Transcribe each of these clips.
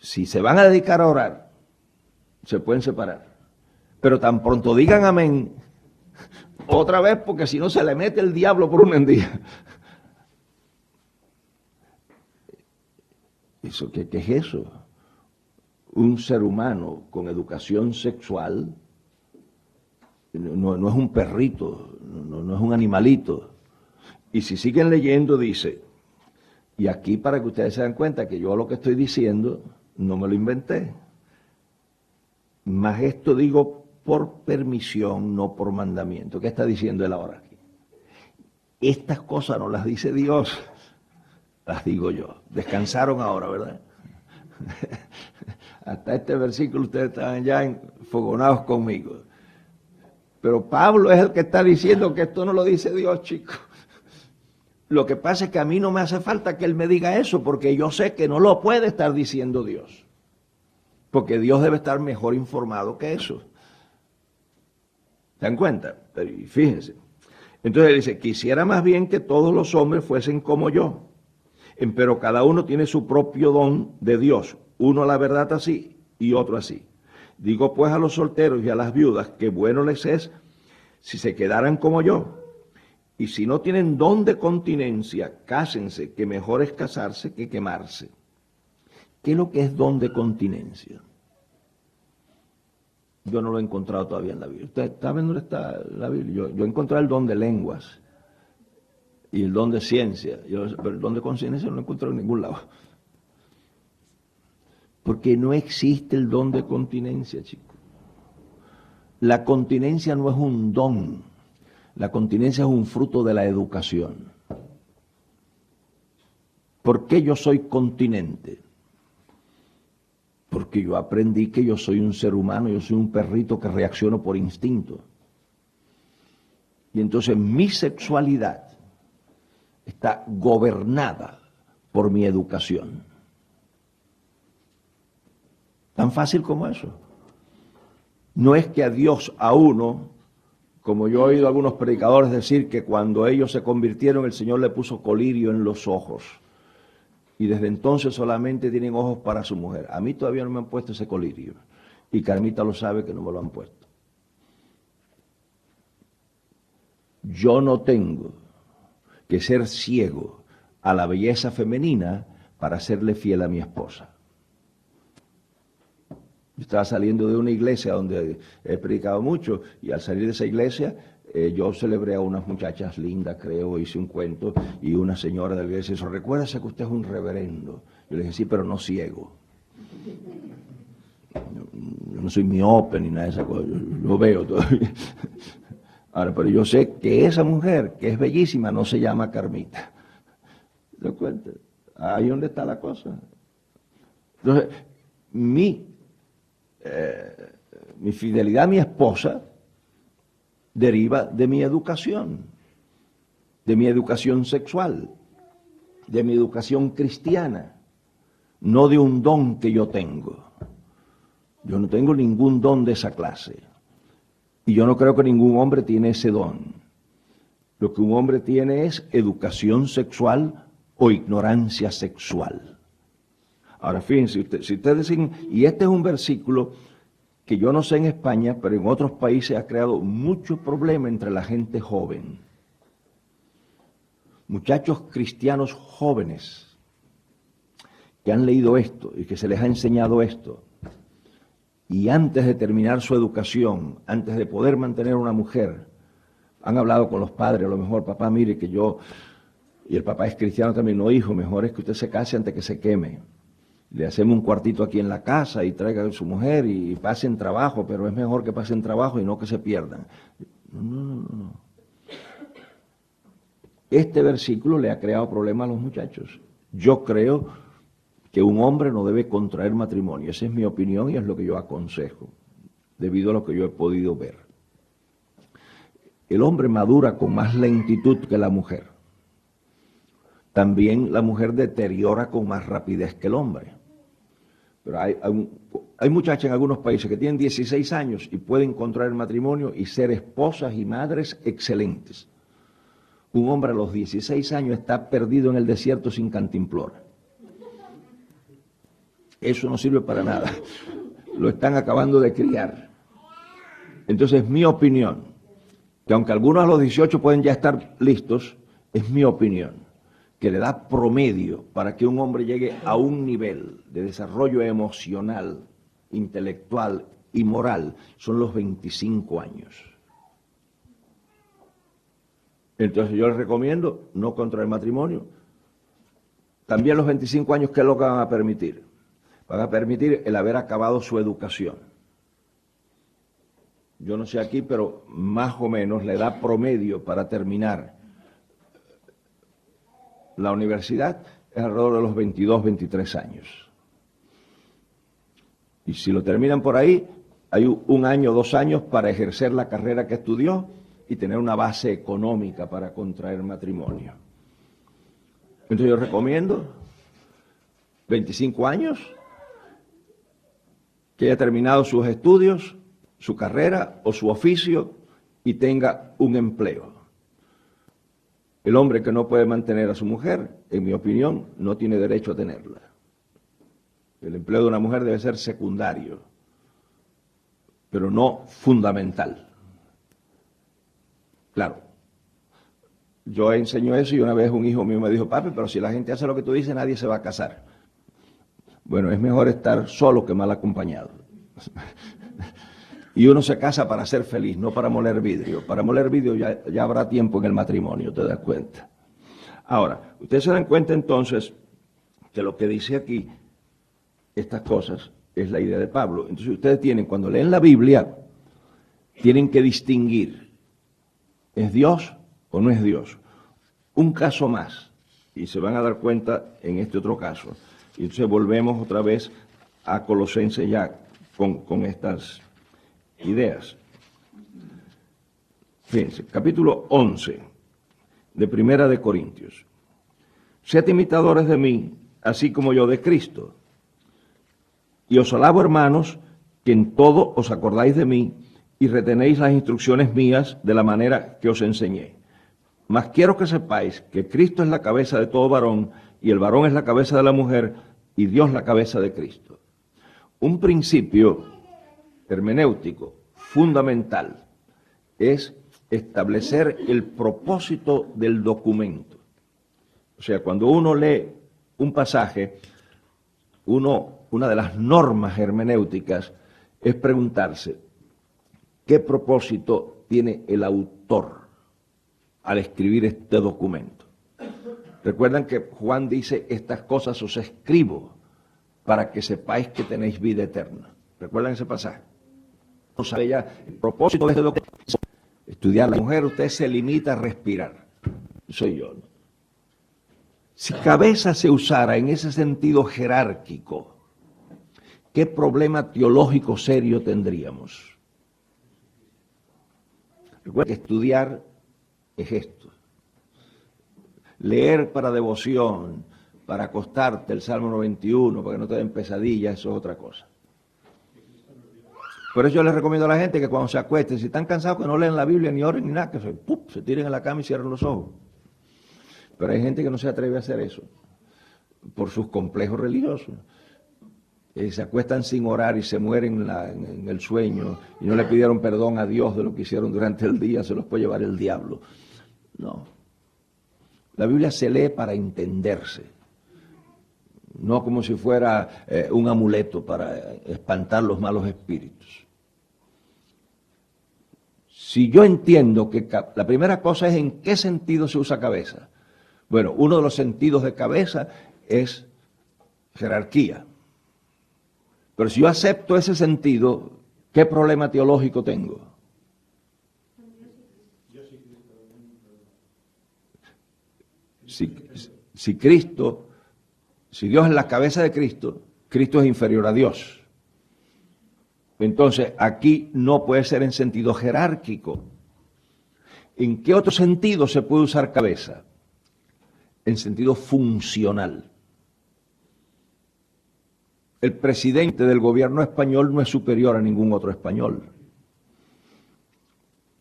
si se van a dedicar a orar, se pueden separar. Pero tan pronto digan amén, otra vez, porque si no se le mete el diablo por una hendía. ¿Eso qué es eso? Un ser humano con educación sexual no es un perrito, no es un animalito. Y si siguen leyendo, dice, y aquí para que ustedes se den cuenta que yo lo que estoy diciendo no me lo inventé, mas esto digo por permisión, no por mandamiento. ¿Qué está diciendo él ahora aquí? Estas cosas no las dice Dios, las digo yo. Descansaron ahora, ¿verdad? Hasta este versículo ustedes estaban ya enfogonados conmigo. Pero Pablo es el que está diciendo que esto no lo dice Dios, chicos. Lo que pasa es que a mí no me hace falta que él me diga eso, porque yo sé que no lo puede estar diciendo Dios. Porque Dios debe estar mejor informado que eso. ¿Se dan cuenta? Pero fíjense. Entonces él dice, quisiera más bien que todos los hombres fuesen como yo. Pero cada uno tiene su propio don de Dios. Uno la verdad así y otro así. Digo pues a los solteros y a las viudas que bueno les es si se quedaran como yo. Y si no tienen don de continencia, cásense, que mejor es casarse que quemarse. ¿Qué es lo que es don de continencia? Yo no lo he encontrado todavía en la Biblia. ¿Usted saben dónde está la Biblia? Yo encontré el don de lenguas y el don de ciencia, pero el don de conciencia no lo encontré en ningún lado. Porque no existe el don de continencia, chicos. La continencia no es un don, la continencia es un fruto de la educación. ¿Por qué yo soy continente? Porque yo aprendí que yo soy un ser humano, yo soy un perrito que reacciono por instinto. Y entonces mi sexualidad está gobernada por mi educación. Tan fácil como eso. No es que a Dios, a uno, como yo he oído a algunos predicadores decir que cuando ellos se convirtieron el Señor le puso colirio en los ojos. Y desde entonces solamente tienen ojos para su mujer. A mí todavía no me han puesto ese colirio. Y Carmita lo sabe que no me lo han puesto. Yo no tengo que ser ciego a la belleza femenina para serle fiel a mi esposa. Yo estaba saliendo de una iglesia donde he predicado mucho y al salir de esa iglesia yo celebré a unas muchachas lindas, creo, hice un cuento y una señora de la iglesia dijo, recuérdese que usted es un reverendo. Yo le dije, sí, pero no ciego. Yo no soy miope ni nada de esa cosa, yo veo todavía. Ahora, pero yo sé que esa mujer, que es bellísima, no se llama Carmita. ¿Te das cuenta? Ahí donde está la cosa. Entonces, mi fidelidad a mi esposa deriva de mi educación sexual, de mi educación cristiana, no de un don que yo tengo. Yo no tengo ningún don de esa clase. Y yo no creo que ningún hombre tiene ese don. Lo que un hombre tiene es educación sexual o ignorancia sexual. Ahora fíjense, si ustedes dicen, y este es un versículo que yo no sé en España, pero en otros países ha creado mucho problema entre la gente joven. Muchachos cristianos jóvenes que han leído esto y que se les ha enseñado esto, y antes de terminar su educación, antes de poder mantener una mujer, han hablado con los padres, a lo mejor, papá, mire que yo, y el papá es cristiano también, no hijo, mejor es que usted se case antes que se queme. Le hacemos un cuartito aquí en la casa y traiga a su mujer y pasen trabajo, pero es mejor que pasen trabajo y no que se pierdan. No. Este versículo le ha creado problemas a los muchachos. Yo creo que un hombre no debe contraer matrimonio. Esa es mi opinión y es lo que yo aconsejo, debido a lo que yo he podido ver. El hombre madura con más lentitud que la mujer. También la mujer deteriora con más rapidez que el hombre. Pero hay muchachas en algunos países que tienen 16 años y pueden contraer matrimonio y ser esposas y madres excelentes. Un hombre a los 16 años está perdido en el desierto sin cantimplora. eso no sirve para nada. Lo están acabando de criar. Entonces, mi opinión, que aunque algunos a los 18 pueden ya estar listos, es mi opinión, que le da promedio para que un hombre llegue a un nivel de desarrollo emocional, intelectual y moral, son los 25 años. Entonces yo les recomiendo no contraer matrimonio. También los 25 años, ¿qué es lo que van a permitir? Van a permitir el haber acabado su educación. Yo no sé aquí, pero más o menos la edad promedio para terminar la universidad es alrededor de los 22, 23 años. Y si lo terminan por ahí, hay 1 año, 2 años para ejercer la carrera que estudió y tener una base económica para contraer matrimonio. Entonces yo recomiendo 25 años, que haya terminado sus estudios, su carrera o su oficio y tenga un empleo. El hombre que no puede mantener a su mujer, en mi opinión, no tiene derecho a tenerla. El empleo de una mujer debe ser secundario, pero no fundamental. Claro, yo enseño eso y una vez un hijo mío me dijo, papi, pero si la gente hace lo que tú dices, nadie se va a casar. Bueno, es mejor estar solo que mal acompañado. Y uno se casa para ser feliz, no para moler vidrio. Para moler vidrio ya habrá tiempo en el matrimonio, ¿te das cuenta? Ahora, ustedes se dan cuenta entonces que lo que dice aquí, estas cosas, es la idea de Pablo. Entonces ustedes tienen, cuando leen la Biblia, tienen que distinguir, ¿es Dios o no es Dios? Un caso más, y se van a dar cuenta en este otro caso. Y entonces volvemos otra vez a Colosenses ya con estas ideas. Fíjense, capítulo 11 de Primera de Corintios. Sed imitadores de mí, así como yo de Cristo. Y os alabo, hermanos, que en todo os acordáis de mí y retenéis las instrucciones mías de la manera que os enseñé. Mas quiero que sepáis que Cristo es la cabeza de todo varón, y el varón es la cabeza de la mujer, y Dios la cabeza de Cristo. Un principio hermenéutico fundamental es establecer el propósito del documento. O sea, cuando uno lee un pasaje, una de las normas hermenéuticas es preguntarse, ¿qué propósito tiene el autor al escribir este documento? Recuerdan que Juan dice, estas cosas os escribo para que sepáis que tenéis vida eterna. ¿Recuerdan ese pasaje? No sabe ya el propósito de este documento. Estudiar la mujer, usted se limita a respirar. Soy yo, ¿no? Si cabeza se usara en ese sentido jerárquico, ¿qué problema teológico serio tendríamos? Recuerda que estudiar es esto. Leer para devoción, para acostarte el Salmo 91, para que no te den pesadillas, eso es otra cosa. Por eso yo les recomiendo a la gente que cuando se acuesten, si están cansados, que no lean la Biblia, ni oren, ni nada, que se tiren en la cama y cierren los ojos. Pero hay gente que no se atreve a hacer eso, por sus complejos religiosos. Se acuestan sin orar y se mueren en el sueño, y no le pidieron perdón a Dios de lo que hicieron durante el día, se los puede llevar el diablo. No. La Biblia se lee para entenderse, no como si fuera un amuleto para espantar los malos espíritus. Si yo entiendo que la primera cosa es en qué sentido se usa cabeza. Bueno, uno de los sentidos de cabeza es jerarquía. Pero si yo acepto ese sentido, ¿qué problema teológico tengo? Si Dios es la cabeza de Cristo, Cristo es inferior a Dios. Entonces, aquí no puede ser en sentido jerárquico. ¿En qué otro sentido se puede usar cabeza? En sentido funcional. El presidente del gobierno español no es superior a ningún otro español,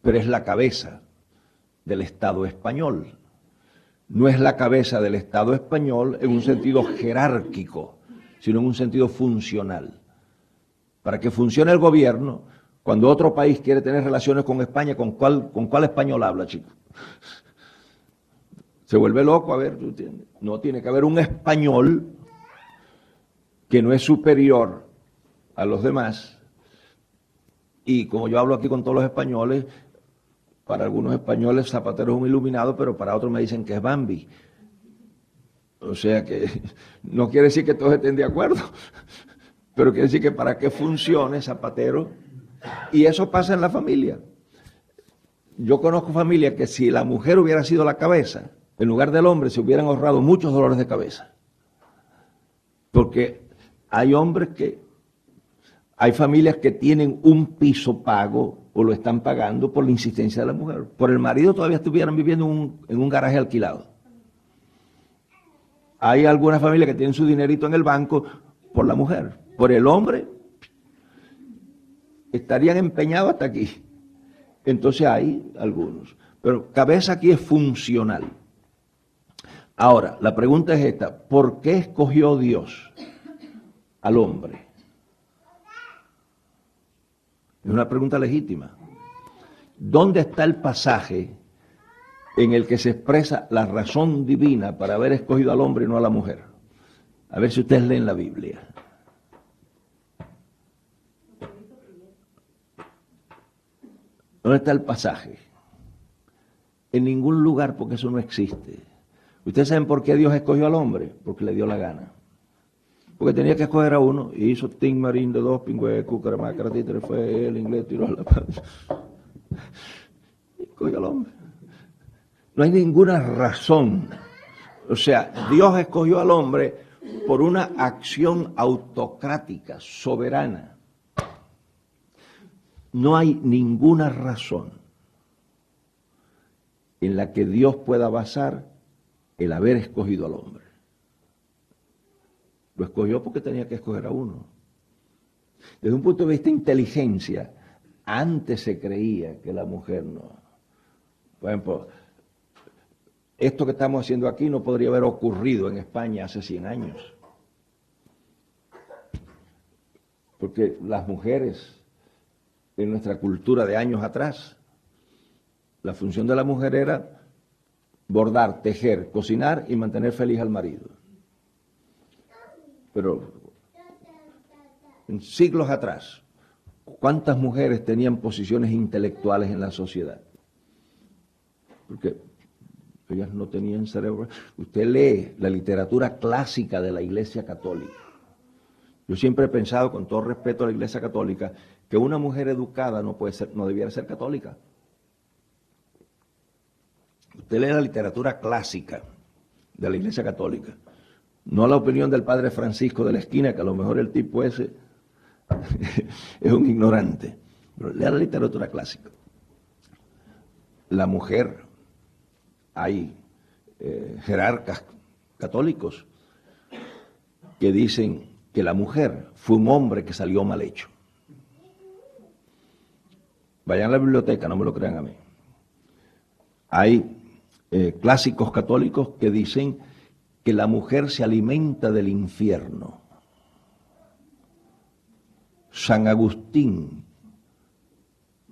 pero es la cabeza del Estado español. No es la cabeza del Estado español en un sentido jerárquico, sino en un sentido funcional. Para que funcione el gobierno, cuando otro país quiere tener relaciones con España, ¿con cuál español habla, chico? Se vuelve loco, a ver, no tiene que haber un español que no es superior a los demás. Y como yo hablo aquí con todos los españoles, para algunos españoles Zapatero es un iluminado, pero para otros me dicen que es Bambi. O sea que no quiere decir que todos estén de acuerdo, pero quiere decir que para que funcione Zapatero, y eso pasa en la familia. Yo conozco familias que si la mujer hubiera sido la cabeza, en lugar del hombre se hubieran ahorrado muchos dolores de cabeza. Porque hay hay familias que tienen un piso pago o lo están pagando por la insistencia de la mujer. Por el marido todavía estuvieran viviendo en un garaje alquilado. Hay algunas familias que tienen su dinerito en el banco por la mujer. Por el hombre estarían empeñados hasta aquí. Entonces hay algunos. Pero cabeza aquí es funcional. Ahora, la pregunta es esta: ¿por qué escogió Dios al hombre? Es una pregunta legítima. ¿Dónde está el pasaje en el que se expresa la razón divina para haber escogido al hombre y no a la mujer? A ver si ustedes leen la Biblia. ¿Dónde está el pasaje? En ningún lugar, porque eso no existe. ¿Ustedes saben por qué Dios escogió al hombre? Porque le dio la gana. Porque tenía que escoger a uno, y hizo Tim Marín de dos pingües, cucaramácara, títere, fue el inglés, tiró a la paz. Escogió al hombre. No hay ninguna razón. O sea, Dios escogió al hombre por una acción autocrática, soberana. No hay ninguna razón en la que Dios pueda basar el haber escogido al hombre. Lo escogió porque tenía que escoger a uno. Desde un punto de vista de inteligencia, antes se creía que la mujer no. Por ejemplo, esto que estamos haciendo aquí no podría haber ocurrido en España hace 100 años. Porque las mujeres, en nuestra cultura de años atrás, la función de la mujer era bordar, tejer, cocinar y mantener feliz al marido. Pero en siglos atrás, ¿cuántas mujeres tenían posiciones intelectuales en la sociedad? Porque ellas no tenían cerebro. Usted lee la literatura clásica de la Iglesia Católica. Yo siempre he pensado, con todo respeto a la Iglesia Católica, que una mujer educada no debiera ser católica. Usted lee la literatura clásica de la Iglesia Católica, no la opinión del padre Francisco de la esquina, que a lo mejor el tipo ese es un ignorante, pero lea la literatura clásica. La mujer, hay jerarcas católicos que dicen que la mujer fue un hombre que salió mal hecho. Vayan a la biblioteca, no me lo crean a mí. Hay clásicos católicos que dicen que la mujer se alimenta del infierno. San Agustín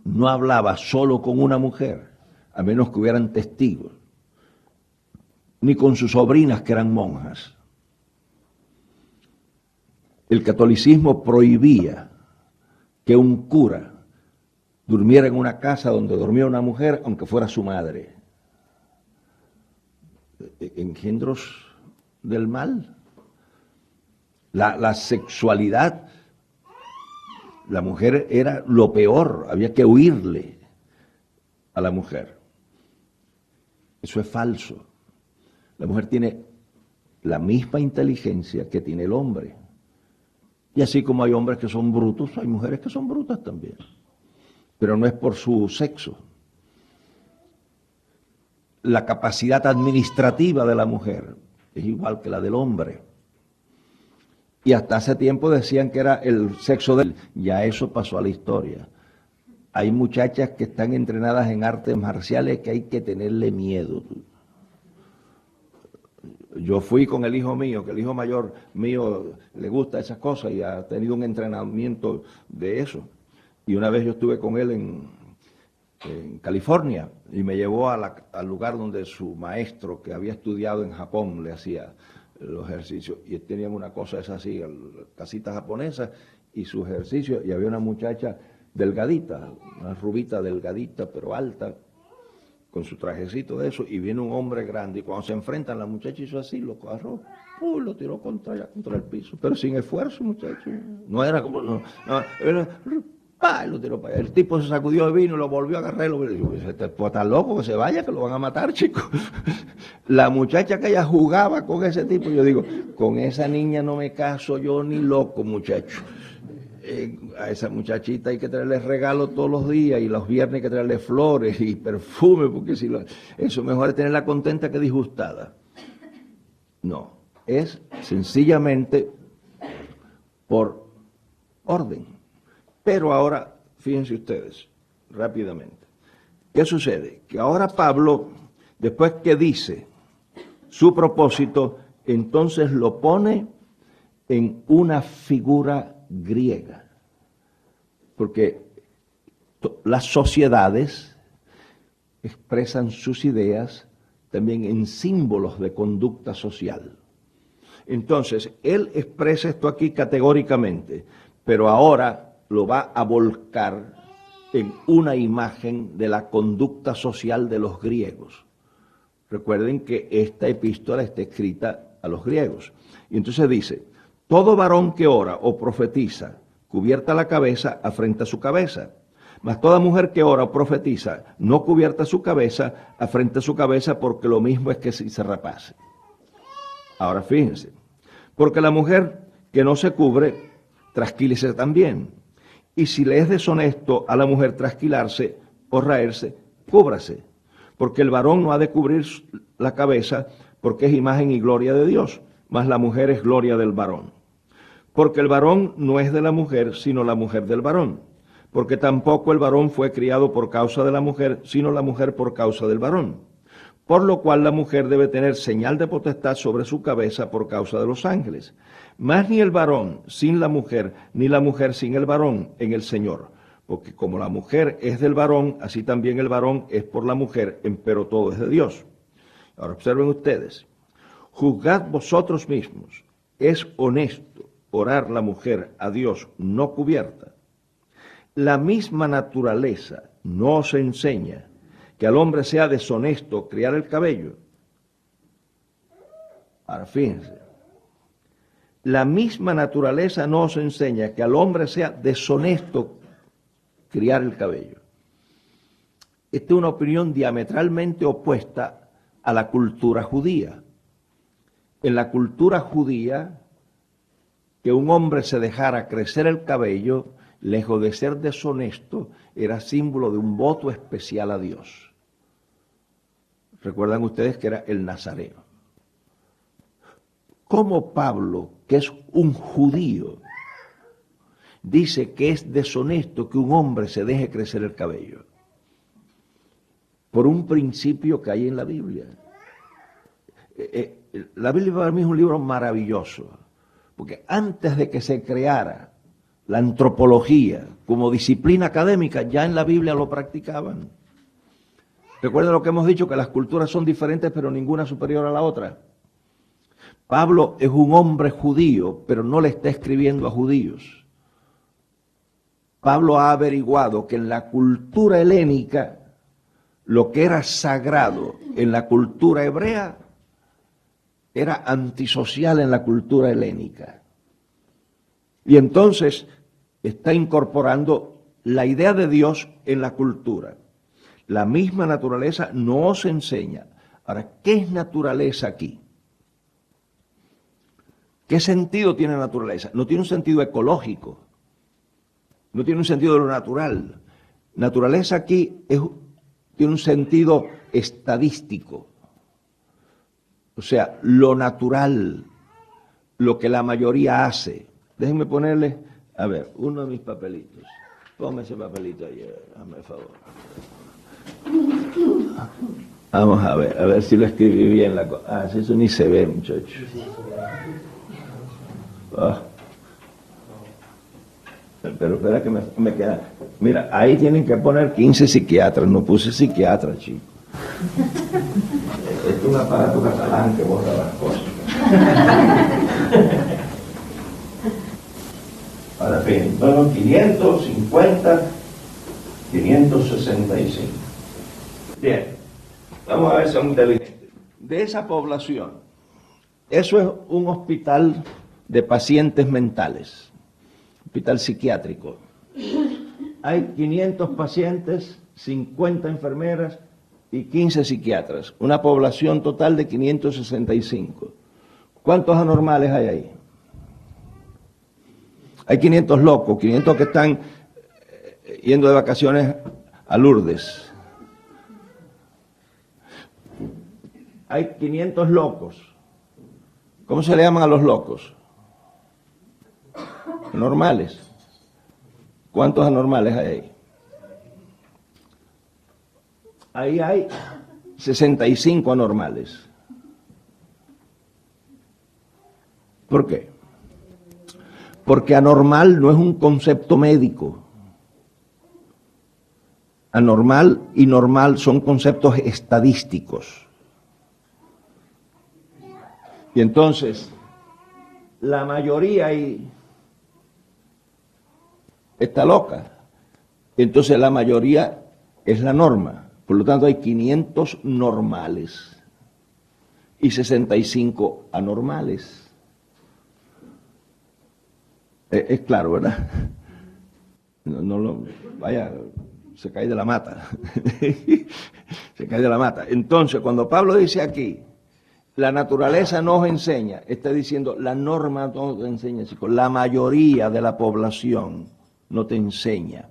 no hablaba solo con una mujer, a menos que hubieran testigos, ni con sus sobrinas que eran monjas. El catolicismo prohibía que un cura durmiera en una casa donde dormía una mujer, aunque fuera su madre. Engendros del mal. La sexualidad, la mujer era lo peor, había que huirle a la mujer. Eso es falso. La mujer tiene la misma inteligencia que tiene el hombre. Y así como hay hombres que son brutos, hay mujeres que son brutas también. Pero no es por su sexo. La capacidad administrativa de la mujer es igual que la del hombre. Y hasta hace tiempo decían que era el sexo del... Ya eso pasó a la historia. Hay muchachas que están entrenadas en artes marciales que hay que tenerle miedo. Yo fui con el hijo mío, que el hijo mayor mío le gusta esas cosas y ha tenido un entrenamiento de eso. Y una vez yo estuve con él en California y me llevó al lugar donde su maestro, que había estudiado en Japón, le hacía los ejercicios. Y tenían una cosa esa así, casita japonesa, y sus ejercicios. Y había una muchacha delgadita, una rubita delgadita, pero alta, con su trajecito de eso, y viene un hombre grande, y cuando se enfrentan, la muchacha hizo así, lo agarró, lo tiró contra el piso, pero sin esfuerzo, muchacho. No era como, lo tiró para allá. El tipo se sacudió de vino y lo volvió a agarrar, y lo dijo, este tipo está loco, que se vaya, que lo van a matar, chicos. La muchacha que ella jugaba con ese tipo, yo digo, con esa niña no me caso yo ni loco, muchacho. A esa muchachita hay que traerle regalos todos los días, y los viernes hay que traerle flores y perfume, porque si eso mejor es tenerla contenta que disgustada. No, es sencillamente por orden. Pero ahora, fíjense ustedes, rápidamente, ¿qué sucede? Que ahora Pablo, después que dice su propósito, entonces lo pone en una figura griega, porque las sociedades expresan sus ideas también en símbolos de conducta social. Entonces, él expresa esto aquí categóricamente, pero ahora lo va a volcar en una imagen de la conducta social de los griegos. Recuerden que esta epístola está escrita a los griegos. Y entonces dice: todo varón que ora o profetiza, cubierta la cabeza, afrenta su cabeza. Mas toda mujer que ora o profetiza, no cubierta su cabeza, afrenta su cabeza, porque lo mismo es que si se rapase. Ahora fíjense, porque la mujer que no se cubre, trasquílese también. Y si le es deshonesto a la mujer trasquilarse o raerse, cúbrase. Porque el varón no ha de cubrir la cabeza, porque es imagen y gloria de Dios, mas la mujer es gloria del varón. Porque el varón no es de la mujer, sino la mujer del varón. Porque tampoco el varón fue criado por causa de la mujer, sino la mujer por causa del varón. Por lo cual la mujer debe tener señal de potestad sobre su cabeza por causa de los ángeles. Mas ni el varón sin la mujer, ni la mujer sin el varón en el Señor. Porque como la mujer es del varón, así también el varón es por la mujer, empero todo es de Dios. Ahora observen ustedes. Juzgad vosotros mismos, ¿es honesto orar la mujer a Dios no cubierta? La misma naturaleza no os enseña que al hombre sea deshonesto criar el cabello. Ahora fíjense, la misma naturaleza no os enseña que al hombre sea deshonesto criar el cabello. Esta es una opinión diametralmente opuesta a la cultura judía. En la cultura judía, que un hombre se dejara crecer el cabello, lejos de ser deshonesto, era símbolo de un voto especial a Dios. Recuerdan ustedes que era el nazareo. ¿Cómo Pablo, que es un judío, dice que es deshonesto que un hombre se deje crecer el cabello? Por un principio que hay en la Biblia. La Biblia para mí es un libro maravilloso, porque antes de que se creara la antropología como disciplina académica, ya en la Biblia lo practicaban. Recuerden lo que hemos dicho, que las culturas son diferentes, pero ninguna superior a la otra. Pablo es un hombre judío, pero no le está escribiendo a judíos. Pablo ha averiguado que en la cultura helénica, lo que era sagrado en la cultura hebrea, era antisocial en la cultura helénica. Y entonces está incorporando la idea de Dios en la cultura. La misma naturaleza no os enseña. Ahora, ¿qué es naturaleza aquí? ¿Qué sentido tiene naturaleza? No tiene un sentido ecológico, no tiene un sentido de lo natural. Naturaleza aquí tiene un sentido estadístico. O sea, lo natural, lo que la mayoría hace. Déjenme ponerle, a ver, uno de mis papelitos. Ponme ese papelito ahí, hazme el favor. Vamos a ver si lo escribí bien la cosa. Ah, eso ni se ve, muchacho. Ah. Pero espera que me queda. Mira, ahí tienen que poner 15 psiquiatras. No puse psiquiatra, chico. Esto es un aparato catalán que borra las cosas. Ahora bien, fueron 550, 565. Bien, vamos a ver si son inteligentes. De esa población, eso es un hospital de pacientes mentales, hospital psiquiátrico. Hay 500 pacientes, 50 enfermeras y 15 psiquiatras. Una población total de 565. ¿Cuántos anormales hay ahí? Hay 500 locos, 500 que están yendo de vacaciones a Lourdes. Hay 500 locos. ¿Cómo se le llaman a los locos? Anormales. ¿Cuántos anormales hay ahí? Ahí hay 65 anormales. ¿Por qué? Porque anormal no es un concepto médico. Anormal y normal son conceptos estadísticos. Y entonces, la mayoría ahí está loca. Entonces, la mayoría es la norma. Por lo tanto, hay 500 normales y 65 anormales. Es claro, ¿verdad? Vaya, se cae de la mata. Se cae de la mata. Entonces, cuando Pablo dice aquí, la naturaleza nos enseña, está diciendo, la norma no te enseña, chicos. La mayoría de la población no te enseña.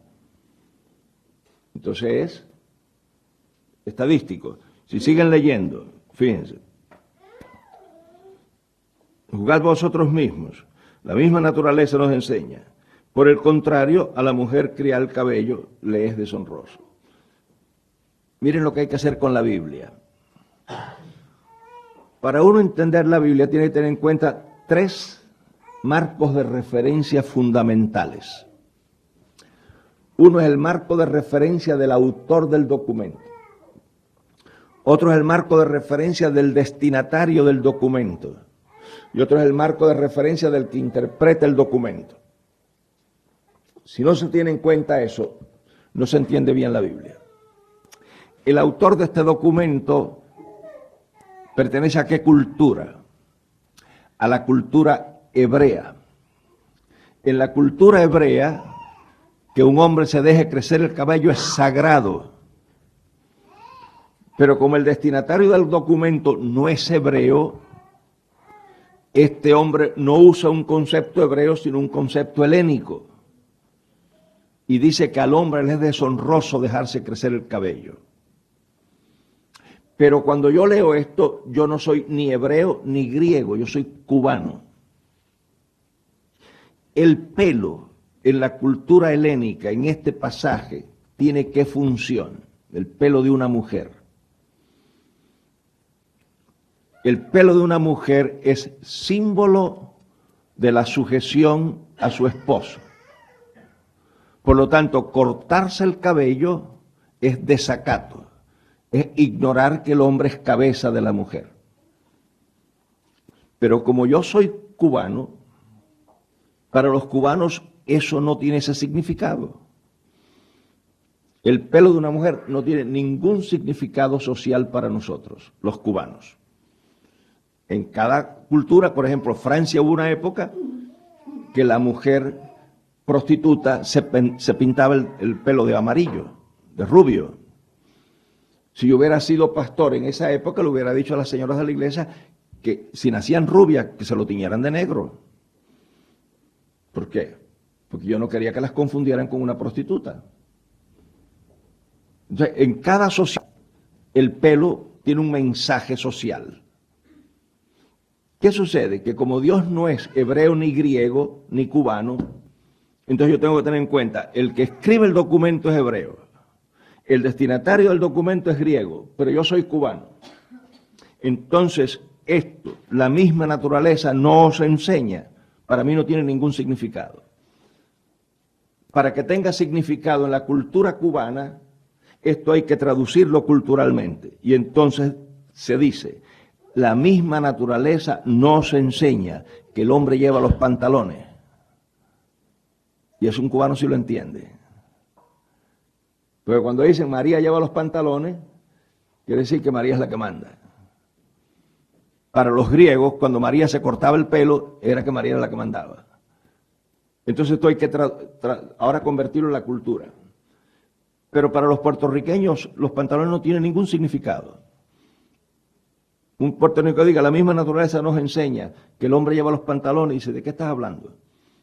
Entonces es estadístico. Si siguen leyendo, fíjense. Juzgad vosotros mismos. La misma naturaleza nos enseña. Por el contrario, a la mujer criar el cabello le es deshonroso. Miren lo que hay que hacer con la Biblia. Para uno entender la Biblia tiene que tener en cuenta 3 marcos de referencia fundamentales. Uno es el marco de referencia del autor del documento. Otro es el marco de referencia del destinatario del documento. Y otro es el marco de referencia del que interpreta el documento. Si no se tiene en cuenta eso, no se entiende bien la Biblia. El autor de este documento pertenece a qué cultura? A la cultura hebrea. En la cultura hebrea, que un hombre se deje crecer el cabello es sagrado. Pero como el destinatario del documento no es hebreo, este hombre no usa un concepto hebreo, sino un concepto helénico. Y dice que al hombre le es deshonroso dejarse crecer el cabello. Pero cuando yo leo esto, yo no soy ni hebreo ni griego, yo soy cubano. El pelo en la cultura helénica, en este pasaje, tiene qué función, el pelo de una mujer. El pelo de una mujer es símbolo de la sujeción a su esposo. Por lo tanto, cortarse el cabello es desacato, es ignorar que el hombre es cabeza de la mujer. Pero como yo soy cubano, para los cubanos eso no tiene ese significado. El pelo de una mujer no tiene ningún significado social para nosotros, los cubanos. En cada cultura, por ejemplo, Francia hubo una época que la mujer prostituta se pintaba el pelo de amarillo, de rubio. Si yo hubiera sido pastor en esa época, le hubiera dicho a las señoras de la iglesia que si nacían rubias, que se lo tiñeran de negro. ¿Por qué? Porque yo no quería que las confundieran con una prostituta. Entonces, en cada sociedad, el pelo tiene un mensaje social. ¿Qué sucede? Que como Dios no es hebreo ni griego ni cubano, entonces yo tengo que tener en cuenta, el que escribe el documento es hebreo, El destinatario del documento es griego, pero yo soy cubano. Entonces, esto, la misma naturaleza no os enseña, para mí no tiene ningún significado. Para que tenga significado en la cultura cubana, esto hay que traducirlo culturalmente. Y entonces se dice, la misma naturaleza nos enseña que el hombre lleva los pantalones. Y eso un cubano sí lo entiende. Pero cuando dicen María lleva los pantalones, quiere decir que María es la que manda. Para los griegos, cuando María se cortaba el pelo, era que María era la que mandaba. Entonces esto hay que ahora convertirlo en la cultura. Pero para los puertorriqueños, los pantalones no tienen ningún significado. Un puertorriqueño diga, la misma naturaleza nos enseña que el hombre lleva los pantalones, y dice, ¿de qué estás hablando?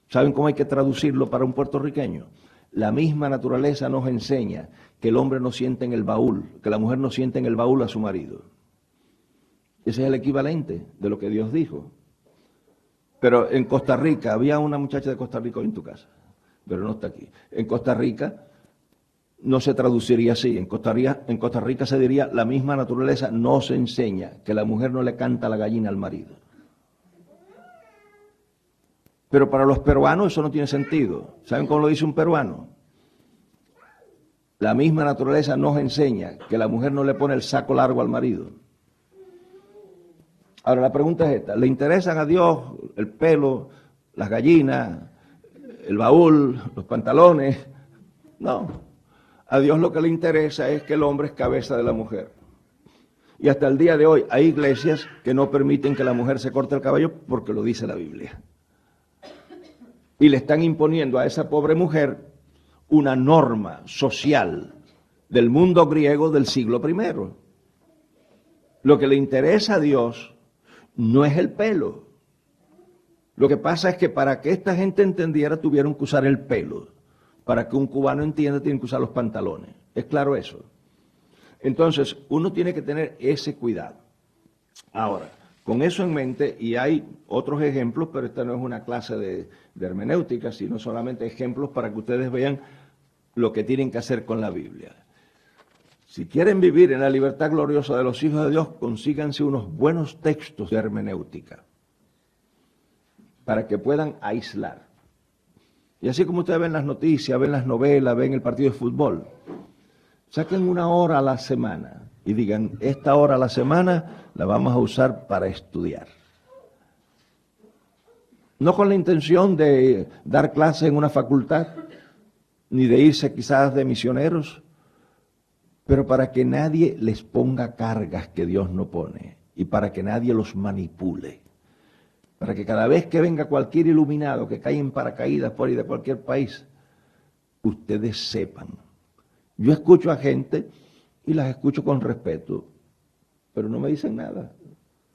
¿Saben cómo hay que traducirlo para un puertorriqueño? La misma naturaleza nos enseña que el hombre no siente en el baúl, que la mujer no siente en el baúl a su marido. Ese es el equivalente de lo que Dios dijo. Pero en Costa Rica, había una muchacha de Costa Rica hoy en tu casa, pero no está aquí. En Costa Rica no se traduciría así. En Costa Rica se diría, la misma naturaleza nos enseña que la mujer no le canta la gallina al marido. Pero para los peruanos eso no tiene sentido. ¿Saben cómo lo dice un peruano? La misma naturaleza nos enseña que la mujer no le pone el saco largo al marido. Ahora la pregunta es esta, ¿le interesan a Dios el pelo, las gallinas, el baúl, los pantalones? No. A Dios lo que le interesa es que el hombre es cabeza de la mujer. Y hasta el día de hoy hay iglesias que no permiten que la mujer se corte el cabello porque lo dice la Biblia. Y le están imponiendo a esa pobre mujer una norma social del mundo griego del siglo I. Lo que le interesa a Dios no es el pelo. Lo que pasa es que para que esta gente entendiera tuvieron que usar el pelo. Para que un cubano entienda tienen que usar los pantalones. ¿Es claro eso? Entonces, uno tiene que tener ese cuidado. Ahora, con eso en mente, y hay otros ejemplos, pero esta no es una clase de hermenéutica, sino solamente ejemplos para que ustedes vean lo que tienen que hacer con la Biblia. Si quieren vivir en la libertad gloriosa de los hijos de Dios, consíganse unos buenos textos de hermenéutica para que puedan aislar. Y así como ustedes ven las noticias, ven las novelas, ven el partido de fútbol, saquen una hora a la semana y digan, esta hora a la semana la vamos a usar para estudiar. No con la intención de dar clases en una facultad, ni de irse quizás de misioneros, pero para que nadie les ponga cargas que Dios no pone y para que nadie los manipule. Para que cada vez que venga cualquier iluminado que cae en paracaídas por ahí de cualquier país, ustedes sepan. Yo escucho a gente y las escucho con respeto, pero no me dicen nada.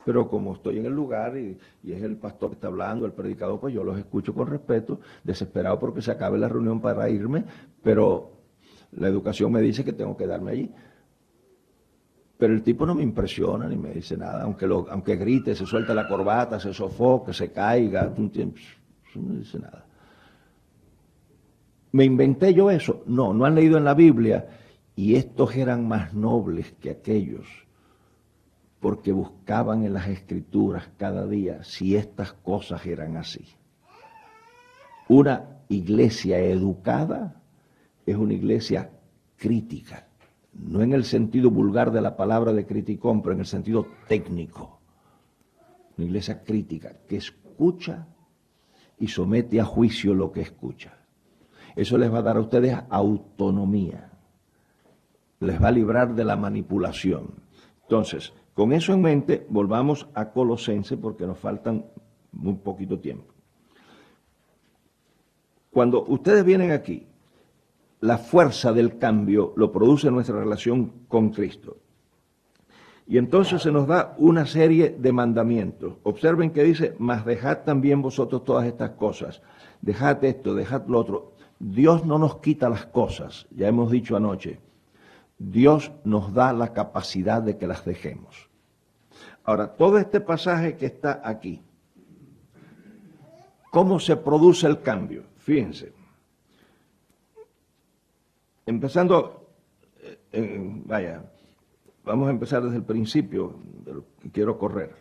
Pero como estoy en el lugar y es el pastor que está hablando, el predicador, pues yo los escucho con respeto, desesperado porque se acabe la reunión para irme, pero la educación me dice que tengo que darme allí. Pero el tipo no me impresiona ni me dice nada, aunque grite, se suelta la corbata, se sofoque, se caiga, no me dice nada. ¿Me inventé yo eso? No, no han leído en la Biblia, y estos eran más nobles que aquellos, porque buscaban en las Escrituras cada día si estas cosas eran así. Una iglesia educada es una iglesia crítica, no en el sentido vulgar de la palabra de criticón, pero en el sentido técnico. Una iglesia crítica que escucha y somete a juicio lo que escucha. Eso les va a dar a ustedes autonomía, les va a librar de la manipulación. Entonces, con eso en mente, volvamos a Colosenses porque nos faltan muy poquito tiempo. Cuando ustedes vienen aquí, la fuerza del cambio lo produce nuestra relación con Cristo. Y entonces se nos da una serie de mandamientos. Observen que dice, mas dejad también vosotros todas estas cosas. Dejad esto, dejad lo otro. Dios no nos quita las cosas, ya hemos dicho anoche. Dios nos da la capacidad de que las dejemos. Ahora, todo este pasaje que está aquí, ¿cómo se produce el cambio? Fíjense. Empezando, vaya, vamos a empezar desde el principio, de lo que quiero correr.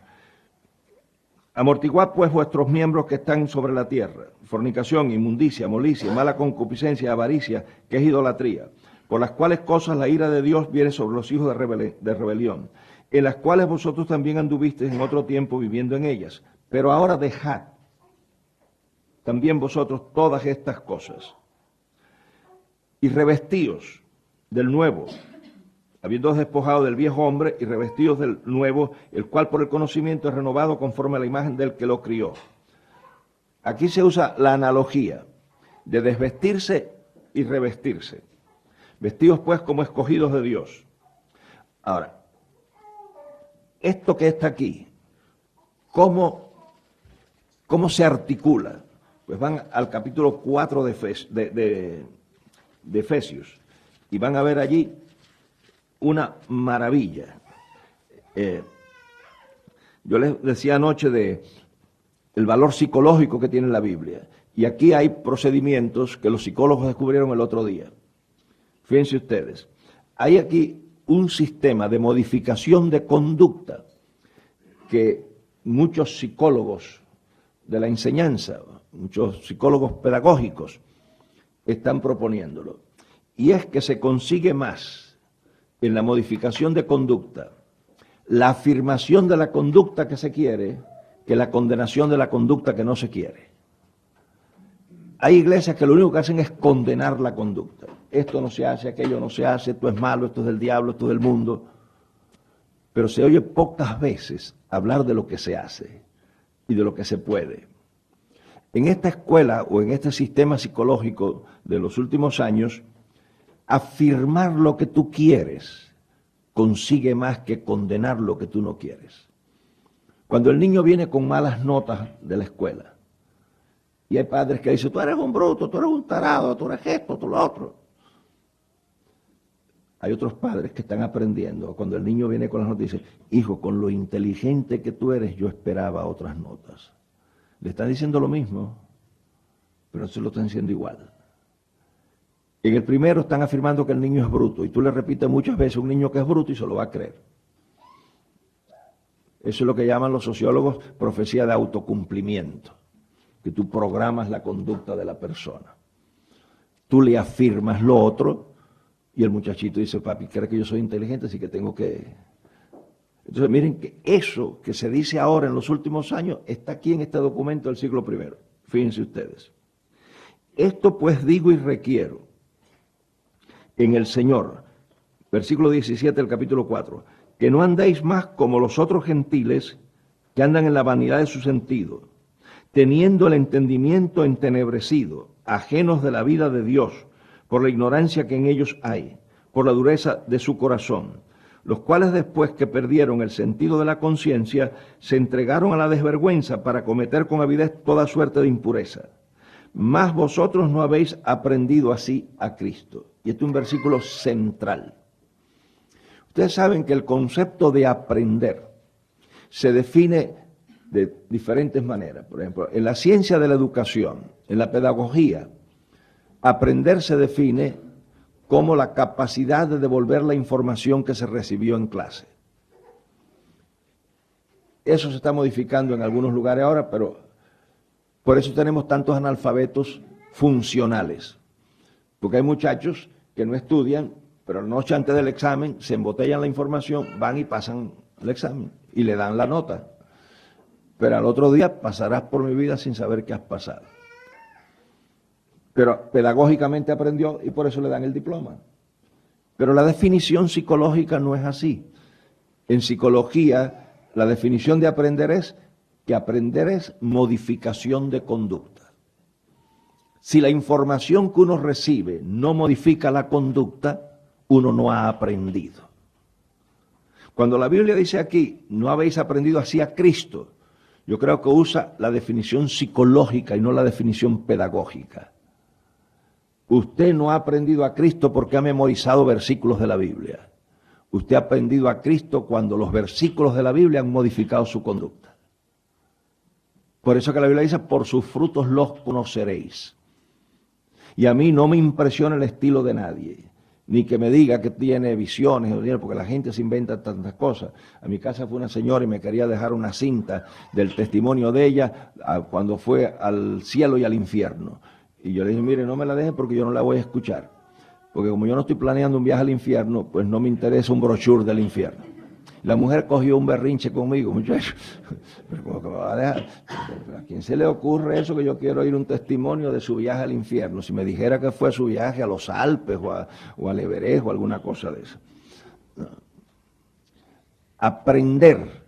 Amortiguad pues vuestros miembros que están sobre la tierra, fornicación, inmundicia, molicie, mala concupiscencia, avaricia, que es idolatría, por las cuales cosas la ira de Dios viene sobre los hijos de rebelión, en las cuales vosotros también anduvisteis en otro tiempo viviendo en ellas. Pero ahora dejad también vosotros todas estas cosas, y revestíos del nuevo, habiendo despojado del viejo hombre y revestidos del nuevo, el cual por el conocimiento es renovado conforme a la imagen del que lo crió. Aquí se usa la analogía de desvestirse y revestirse. Vestidos pues como escogidos de Dios. Ahora, esto que está aquí, ¿cómo se articula? Pues van al capítulo 4 de Efesios y van a ver allí una maravilla. Yo les decía anoche de el valor psicológico que tiene la Biblia, y aquí hay procedimientos que los psicólogos descubrieron el otro día. Fíjense ustedes, hay aquí un sistema de modificación de conducta que muchos psicólogos de la enseñanza, muchos psicólogos pedagógicos están proponiéndolo, y es que se consigue más en la modificación de conducta la afirmación de la conducta que se quiere que la condenación de la conducta que no se quiere. Hay iglesias que lo único que hacen es condenar la conducta. Esto no se hace, aquello no se hace, esto es malo, esto es del diablo, esto es del mundo. Pero se oye pocas veces hablar de lo que se hace y de lo que se puede. En esta escuela o en este sistema psicológico de los últimos años, afirmar lo que tú quieres consigue más que condenar lo que tú no quieres. Cuando el niño viene con malas notas de la escuela, y hay padres que dicen, tú eres un bruto, tú eres un tarado, tú eres esto, tú lo otro. Hay otros padres que están aprendiendo, cuando el niño viene con las notas, dicen, hijo, con lo inteligente que tú eres, yo esperaba otras notas. Le están diciendo lo mismo, pero se lo están diciendo igual. En el primero están afirmando que el niño es bruto, y tú le repites muchas veces a un niño que es bruto y se lo va a creer. Eso es lo que llaman los sociólogos profecía de autocumplimiento, que tú programas la conducta de la persona. Tú le afirmas lo otro y el muchachito dice, papi, ¿crees que yo soy inteligente? Así que tengo que... Entonces miren que eso que se dice ahora en los últimos años está aquí en este documento del siglo I. Fíjense ustedes. Esto pues digo y requiero en el Señor, versículo 17 del capítulo 4, que no andéis más como los otros gentiles que andan en la vanidad de su sentido, teniendo el entendimiento entenebrecido, ajenos de la vida de Dios, por la ignorancia que en ellos hay, por la dureza de su corazón, los cuales después que perdieron el sentido de la conciencia, se entregaron a la desvergüenza para cometer con avidez toda suerte de impureza. Mas vosotros no habéis aprendido así a Cristo. Y este es un versículo central. Ustedes saben que el concepto de aprender se define de diferentes maneras. Por ejemplo, en la ciencia de la educación, en la pedagogía, aprender se define como la capacidad de devolver la información que se recibió en clase. Eso se está modificando en algunos lugares ahora, pero por eso tenemos tantos analfabetos funcionales. Porque hay muchachos que no estudian, pero la noche antes del examen se embotellan la información, van y pasan el examen y le dan la nota. Pero al otro día pasarás por mi vida sin saber qué has pasado. Pero pedagógicamente aprendió y por eso le dan el diploma. Pero la definición psicológica no es así. En psicología, la definición de aprender es que aprender es modificación de conducta. Si la información que uno recibe no modifica la conducta, uno no ha aprendido. Cuando la Biblia dice aquí, no habéis aprendido así a Cristo, yo creo que usa la definición psicológica y no la definición pedagógica. Usted no ha aprendido a Cristo porque ha memorizado versículos de la Biblia. Usted ha aprendido a Cristo cuando los versículos de la Biblia han modificado su conducta. Por eso que la Biblia dice, por sus frutos los conoceréis. Y a mí no me impresiona el estilo de nadie ni que me diga que tiene visiones, porque la gente se inventa tantas cosas. A mi casa fue una señora y me quería dejar una cinta del testimonio de ella cuando fue al cielo y al infierno. Y yo le dije, mire, no me la deje porque yo no la voy a escuchar. Porque como yo no estoy planeando un viaje al infierno, pues no me interesa un brochure del infierno. La mujer cogió un berrinche conmigo, muchacho. Pero ¿cómo que me va a dejar? ¿A quién se le ocurre eso que yo quiero oír un testimonio de su viaje al infierno? Si me dijera que fue su viaje a los Alpes o al Everest o alguna cosa de eso. No. Aprender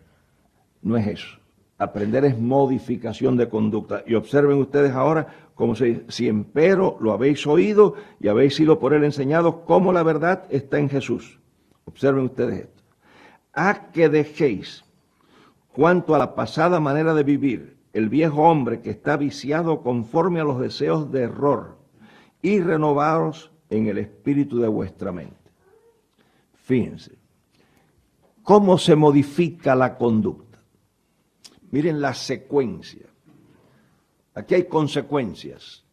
no es eso. Aprender es modificación de conducta. Y observen ustedes ahora como si empero lo habéis oído y habéis sido por él enseñados cómo la verdad está en Jesús. Observen ustedes esto. A que dejéis, cuanto a la pasada manera de vivir, el viejo hombre que está viciado conforme a los deseos de error, y renovaros en el espíritu de vuestra mente. Fíjense, ¿cómo se modifica la conducta? Miren la secuencia. Aquí hay consecuencias.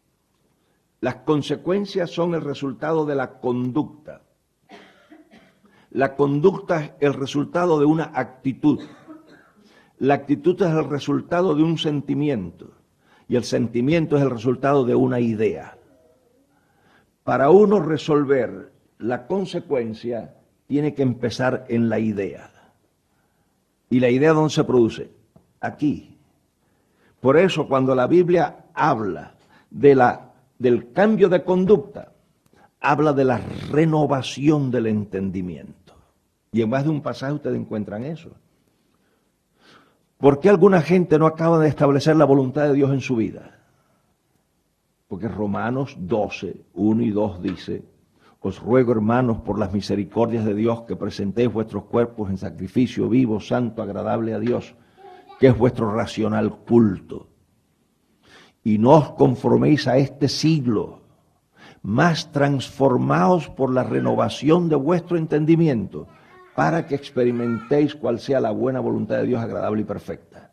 Las consecuencias son el resultado de la conducta. La conducta es el resultado de una actitud. La actitud es el resultado de un sentimiento. Y el sentimiento es el resultado de una idea. Para uno resolver la consecuencia, tiene que empezar en la idea. ¿Y la idea dónde se produce? Aquí. Por eso, cuando la Biblia habla del cambio de conducta, habla de la renovación del entendimiento. Y en más de un pasaje ustedes encuentran eso. ¿Por qué alguna gente no acaba de establecer la voluntad de Dios en su vida? Porque Romanos 12, 1 y 2 dice, os ruego, hermanos, por las misericordias de Dios, que presentéis vuestros cuerpos en sacrificio vivo, santo, agradable a Dios, que es vuestro racional culto. Y no os conforméis a este siglo, mas transformaos por la renovación de vuestro entendimiento, para que experimentéis cuál sea la buena voluntad de Dios, agradable y perfecta.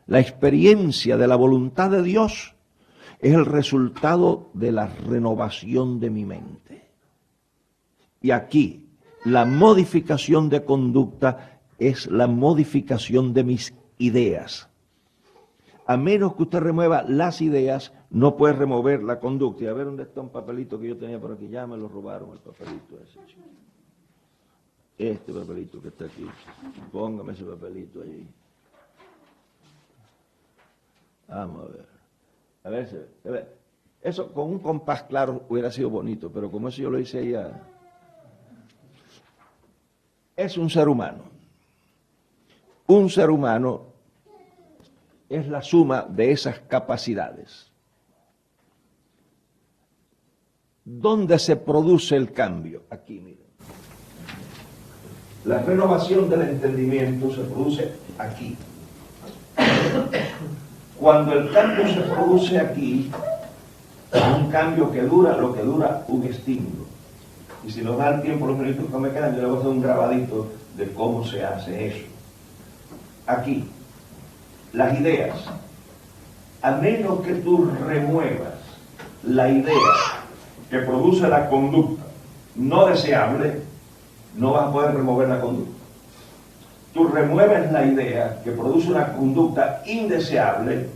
La experiencia de la voluntad de Dios es el resultado de la renovación de mi mente. Y aquí, la modificación de conducta es la modificación de mis ideas. A menos que usted remueva las ideas, no puede remover la conducta. Y a ver dónde está un papelito que yo tenía por aquí. Ya me lo robaron, el papelito ese, chico. Este papelito que está aquí. Póngame ese papelito allí. Vamos a ver. A ver, se ve. Eso con un compás claro hubiera sido bonito, pero como eso yo lo hice allá. Es un ser humano. Un ser humano es la suma de esas capacidades. ¿Dónde se produce el cambio? Aquí, miren. La renovación del entendimiento se produce aquí. Cuando el cambio se produce aquí, es un cambio que dura lo que dura un estímulo. Y si nos da el tiempo, los minutos que me quedan, yo le voy a hacer un grabadito de cómo se hace eso. Aquí, las ideas. A menos que tú remuevas la idea que produce la conducta no deseable, no vas a poder remover la conducta. Tú remueves la idea que produce una conducta indeseable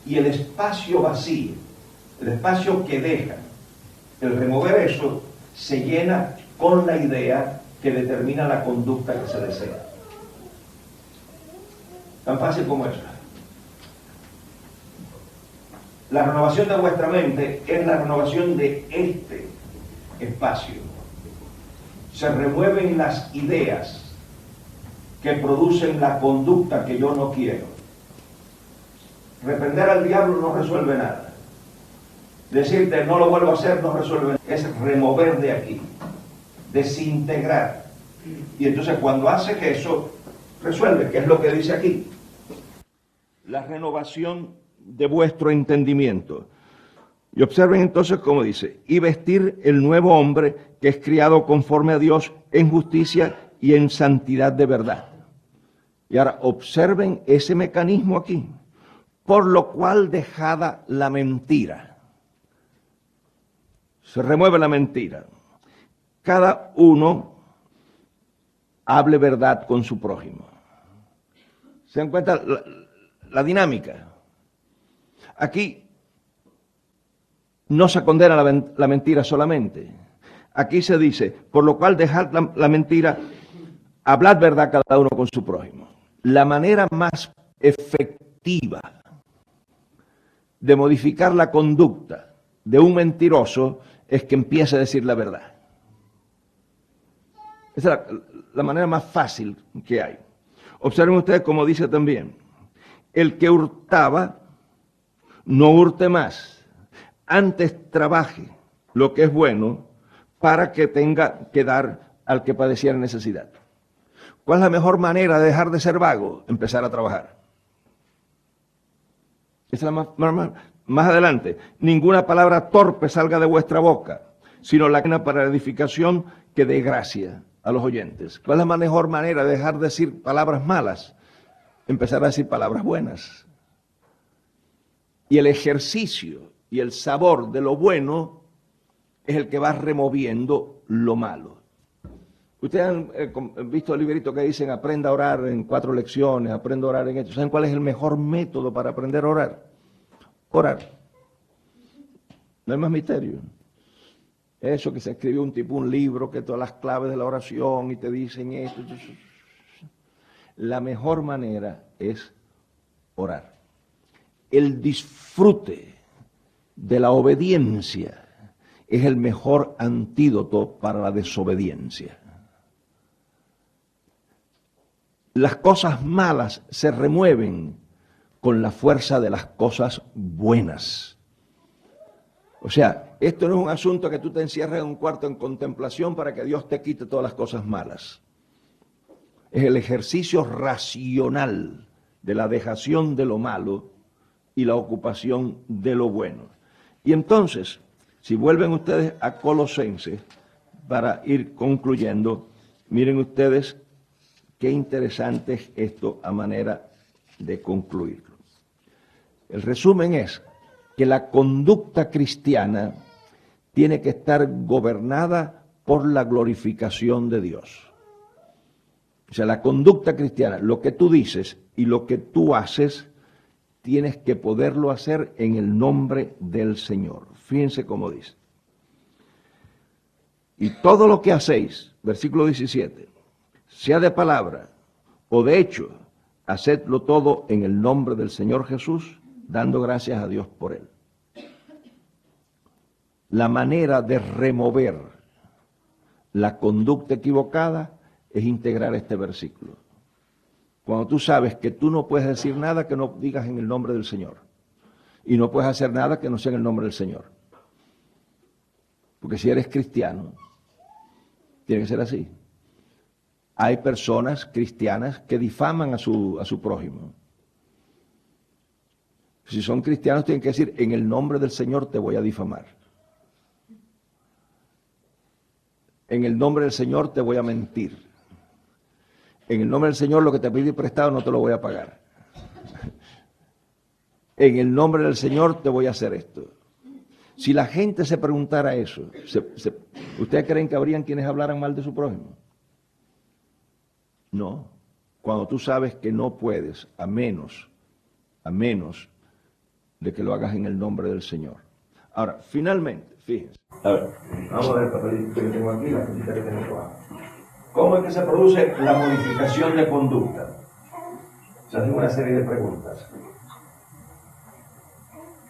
y el espacio vacío, el espacio que deja, el remover eso, se llena con la idea que determina la conducta que se desea. Tan fácil como eso. La renovación de vuestra mente es la renovación de este espacio. Se remueven las ideas que producen la conducta que yo no quiero. Reprender al diablo no resuelve nada. Decirte no lo vuelvo a hacer no resuelve nada. Es remover de aquí, desintegrar. Y entonces cuando haces eso, resuelve, que es lo que dice aquí. La renovación de vuestro entendimiento. Y observen entonces cómo dice, y vestir el nuevo hombre que es criado conforme a Dios en justicia y en santidad de verdad. Y ahora observen ese mecanismo aquí. Por lo cual dejada la mentira. Se remueve la mentira. cada uno hable verdad con su prójimo. ¿Se dan cuenta la dinámica? Aquí no se condena la mentira solamente. Aquí se dice, por lo cual dejad la mentira, hablad verdad cada uno con su prójimo. La manera más efectiva de modificar la conducta de un mentiroso es que empiece a decir la verdad. Esa es la manera más fácil que hay. Observen ustedes como dice también, el que hurtaba, no hurte más, antes trabaje lo que es bueno para que tenga que dar al que padeciera necesidad. ¿Cuál es la mejor manera de dejar de ser vago? Empezar a trabajar. Esa es más adelante. Ninguna palabra torpe salga de vuestra boca, sino la buena para la edificación que dé gracia a los oyentes. ¿Cuál es la mejor manera de dejar de decir palabras malas? Empezar a decir palabras buenas. Y el ejercicio y el sabor de lo bueno es el que va removiendo lo malo. Ustedes han visto el librito que dicen aprenda a orar en 4 lecciones, aprenda a orar en esto. ¿Saben cuál es el mejor método para aprender a orar? Orar. No hay más misterio. Eso que se escribió un tipo, un libro, que todas las claves de la oración y te dicen esto. La mejor manera es orar. El disfrute de la obediencia es el mejor antídoto para la desobediencia. Las cosas malas se remueven con la fuerza de las cosas buenas. O sea, esto no es un asunto que tú te encierres en un cuarto en contemplación para que Dios te quite todas las cosas malas. Es el ejercicio racional de la dejación de lo malo y la ocupación de lo bueno. Y entonces, si vuelven ustedes a Colosenses, para ir concluyendo, miren ustedes qué interesante es esto a manera de concluirlo. El resumen es que la conducta cristiana tiene que estar gobernada por la glorificación de Dios. O sea, la conducta cristiana, lo que tú dices y lo que tú haces, tienes que poderlo hacer en el nombre del Señor. Fíjense cómo dice. Y todo lo que hacéis, versículo 17, sea de palabra o de hecho, hacedlo todo en el nombre del Señor Jesús, dando gracias a Dios por él. La manera de remover la conducta equivocada es integrar este versículo. Cuando tú sabes que tú no puedes decir nada que no digas en el nombre del Señor. Y no puedes hacer nada que no sea en el nombre del Señor. Porque si eres cristiano, tiene que ser así. Hay personas cristianas que difaman a su prójimo. Si son cristianos tienen que decir, en el nombre del Señor te voy a difamar. En el nombre del Señor te voy a mentir. En el nombre del Señor lo que te pedí prestado no te lo voy a pagar. En el nombre del Señor te voy a hacer esto. Si la gente se preguntara eso, ¿ustedes creen que habrían quienes hablaran mal de su prójimo? No. Cuando tú sabes que no puedes, a menos de que lo hagas en el nombre del Señor. Ahora, finalmente, fíjense. A ver, vamos a ver el papelito que tengo aquí, la cosita que tengo abajo. ¿Cómo es que se produce la modificación de conducta? Se hace una serie de preguntas.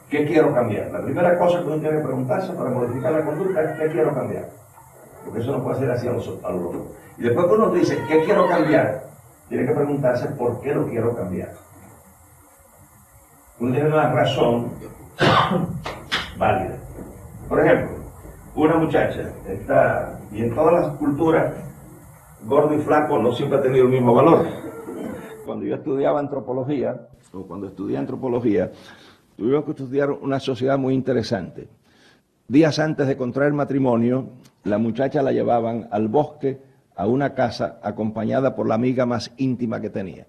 ¿Qué quiero cambiar? La primera cosa que uno tiene que preguntarse para modificar la conducta es ¿qué quiero cambiar? Porque eso no puede ser así a los locos. Y después que uno dice ¿qué quiero cambiar? Tiene que preguntarse ¿por qué lo quiero cambiar? Uno tiene una razón válida. Por ejemplo, una muchacha está, y en todas las culturas, gordo y flaco no siempre ha tenido el mismo valor. Cuando yo estudiaba antropología, o cuando estudié antropología, tuvimos que estudiar una sociedad muy interesante. Días antes de contraer matrimonio, la muchacha la llevaban al bosque, a una casa, acompañada por la amiga más íntima que tenía.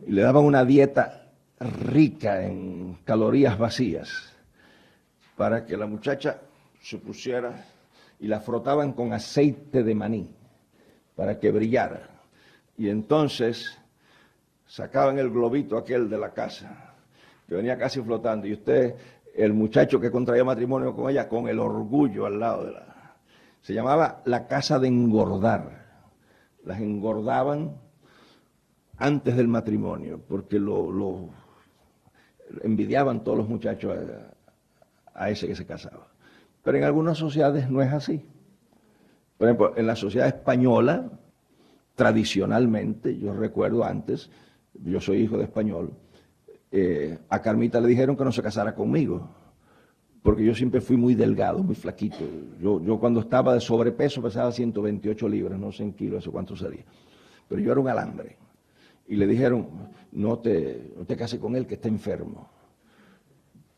Y le daban una dieta rica en calorías vacías, para que la muchacha se pusiera y la frotaban con aceite de maní para que brillara. Y entonces sacaban el globito aquel de la casa, que venía casi flotando, y usted, el muchacho que contraía matrimonio con ella, con el orgullo al lado de la... Se llamaba la casa de engordar. Las engordaban antes del matrimonio, porque lo envidiaban todos los muchachos a ese que se casaba. Pero en algunas sociedades no es así. Por ejemplo, en la sociedad española, tradicionalmente, yo recuerdo antes, yo soy hijo de español, a Carmita le dijeron que no se casara conmigo, porque yo siempre fui muy delgado, muy flaquito. Yo cuando estaba de sobrepeso pesaba 128 libras, no sé en kilos, eso cuánto sería. Pero yo era un alambre. Y le dijeron, no te cases con él, que está enfermo.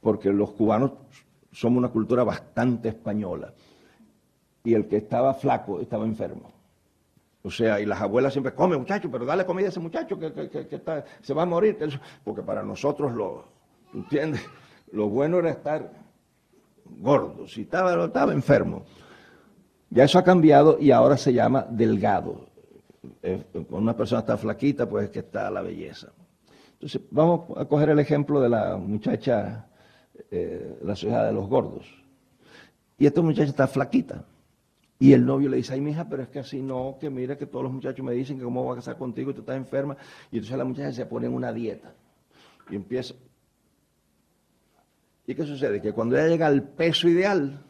Porque los cubanos somos una cultura bastante española. Y el que estaba flaco estaba enfermo. O sea, y las abuelas siempre, come muchacho, pero dale comida a ese muchacho que está, se va a morir. Porque para nosotros, ¿tú entiendes? Lo bueno era estar gordo. Si estaba enfermo. Ya eso ha cambiado y ahora se llama delgado. Cuando una persona está flaquita, pues es que está la belleza. Entonces, vamos a coger el ejemplo de la muchacha, la sociedad de los gordos. Y esta muchacha está flaquita. Y el novio le dice, ay, mija, pero es que así no, que mira que todos los muchachos me dicen que cómo voy a casar contigo y tú estás enferma. Y entonces la muchacha se pone en una dieta. Y empieza. ¿Y qué sucede? Que cuando ella llega al peso ideal,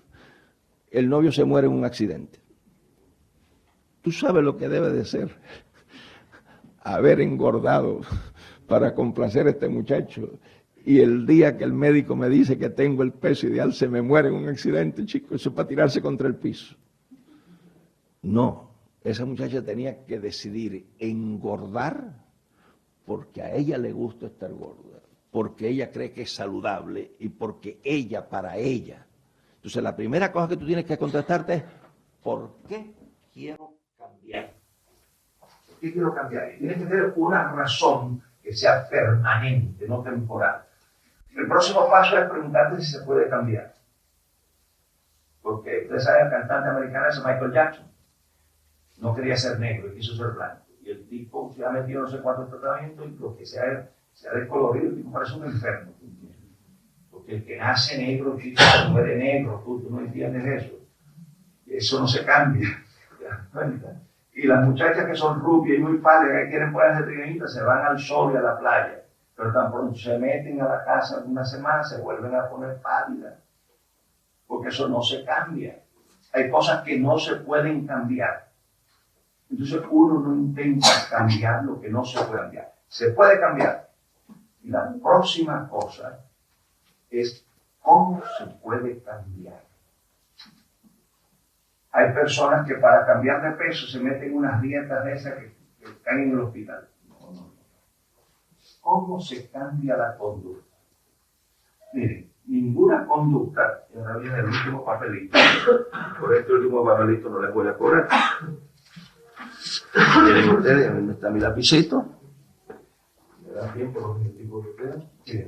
el novio se muere en un accidente. Tú sabes lo que debe de ser haber engordado para complacer a este muchacho. Y el día que el médico me dice que tengo el peso ideal, se me muere en un accidente, chico. Eso es para tirarse contra el piso. No, esa muchacha tenía que decidir engordar porque a ella le gusta estar gorda, porque ella cree que es saludable y porque ella, para ella. Entonces la primera cosa que tú tienes que contestarte es, ¿por qué quiero cambiar? ¿Por qué quiero cambiar? Y tienes que tener una razón que sea permanente, no temporal. El próximo paso es preguntarte si se puede cambiar. Porque ustedes saben, el cantante americano es Michael Jackson. No quería ser negro, quiso ser blanco. Y el tipo se ha metido no sé cuántos tratamientos y lo que se ha descolorido, el tipo parece un enfermo. Porque el que nace negro, chico, se muere negro, tú no entiendes eso. Eso no se cambia. ¿Te das cuenta? Y las muchachas que son rubias y muy pálidas, que quieren ponerse trigueñitas, se van al sol y a la playa. Pero tan pronto se meten a la casa una semana, se vuelven a poner pálidas. Porque eso no se cambia. Hay cosas que no se pueden cambiar. Entonces uno no intenta cambiar lo que no se puede cambiar. Se puede cambiar. Y la próxima cosa es cómo se puede cambiar. Hay personas que para cambiar de peso se meten unas dietas de esas que caen en el hospital. No. ¿Cómo se cambia la conducta? Miren, ninguna conducta, y ahora viene el último papelito, por este último papelito no les voy a cobrar. Miren ustedes, a mí está mi lapicito. ¿Me dan tiempo los minutos que quedan? Sí.